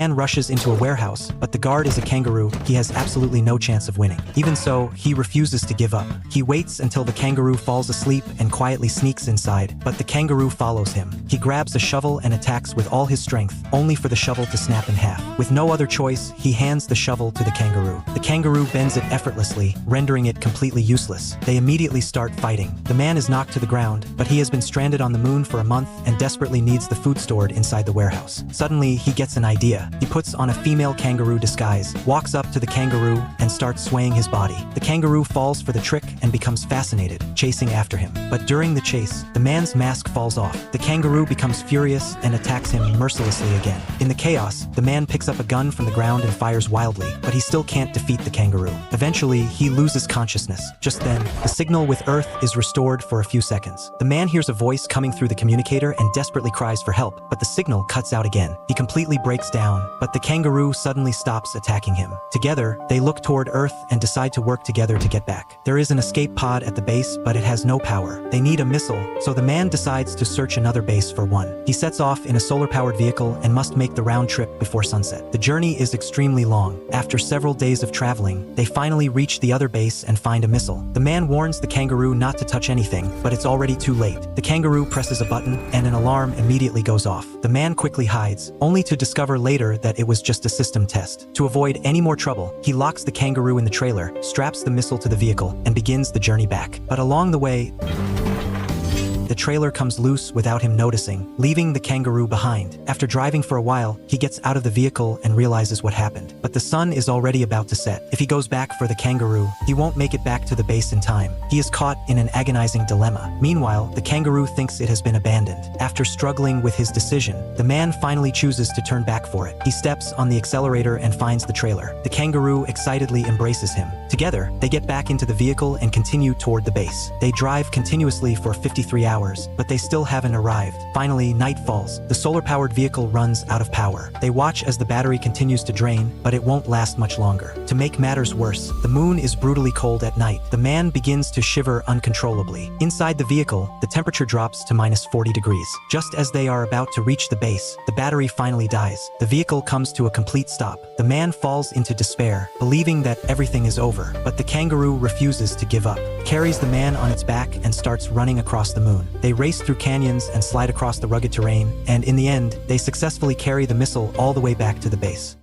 Man rushes into a warehouse, but the guard is a kangaroo. He has absolutely no chance of winning. Even so, he refuses to give up. He waits until the kangaroo falls asleep and quietly sneaks inside, but the kangaroo follows him. He grabs a shovel and attacks with all his strength, only for the shovel to snap in half. With no other choice, he hands the shovel to the kangaroo. The kangaroo bends it effortlessly, rendering it completely useless. They immediately start fighting. The man is knocked to the ground, but he has been stranded on the moon for a month and desperately needs the food stored inside the warehouse. Suddenly, he gets an idea. He puts on a female kangaroo disguise, walks up to the kangaroo, and starts swaying his body. The kangaroo falls for the trick and becomes fascinated, chasing after him. But during the chase, the man's mask falls off. The kangaroo becomes furious and attacks him mercilessly again. In the chaos, the man picks up a gun from the ground and fires wildly, but he still can't defeat the kangaroo. Eventually, he loses consciousness. Just then, the signal with Earth is restored for a few seconds. The man hears a voice coming through the communicator and desperately cries for help, but the signal cuts out again. He completely breaks down, but the kangaroo suddenly stops attacking him. Together, they look toward Earth and decide to work together to get back. There is an escape pod at the base, but it has no power. They need a missile, so the man decides to search another base for one. He sets off in a solar-powered vehicle and must make the round trip before sunset. The journey is extremely long. After several days of traveling, they finally reach the other base and find a missile. The man warns the kangaroo not to touch anything, but it's already too late. The kangaroo presses a button, and an alarm immediately goes off. The man quickly hides, only to discover later that it was just a system test. To avoid any more trouble, he locks the kangaroo in the trailer, straps the missile to the vehicle, and begins the journey back. But along the way, the trailer comes loose without him noticing, leaving the kangaroo behind. After driving for a while, he gets out of the vehicle and realizes what happened. But the sun is already about to set. If he goes back for the kangaroo, he won't make it back to the base in time. He is caught in an agonizing dilemma. Meanwhile, the kangaroo thinks it has been abandoned. After struggling with his decision, the man finally chooses to turn back for it. He steps on the accelerator and finds the trailer. The kangaroo excitedly embraces him. Together, they get back into the vehicle and continue toward the base. They drive continuously for 53 hours, but they still haven't arrived. Finally, night falls. The solar-powered vehicle runs out of power. They watch as the battery continues to drain, but it won't last much longer. To make matters worse, the moon is brutally cold at night. The man begins to shiver uncontrollably. Inside the vehicle, the temperature drops to -40 degrees. Just as they are about to reach the base, the battery finally dies. The vehicle comes to a complete stop. The man falls into despair, believing that everything is over, but the kangaroo refuses to give up, carries the man on its back, and starts running across the moon. They race through canyons and slide across the rugged terrain, and in the end, they successfully carry the missile all the way back to the base.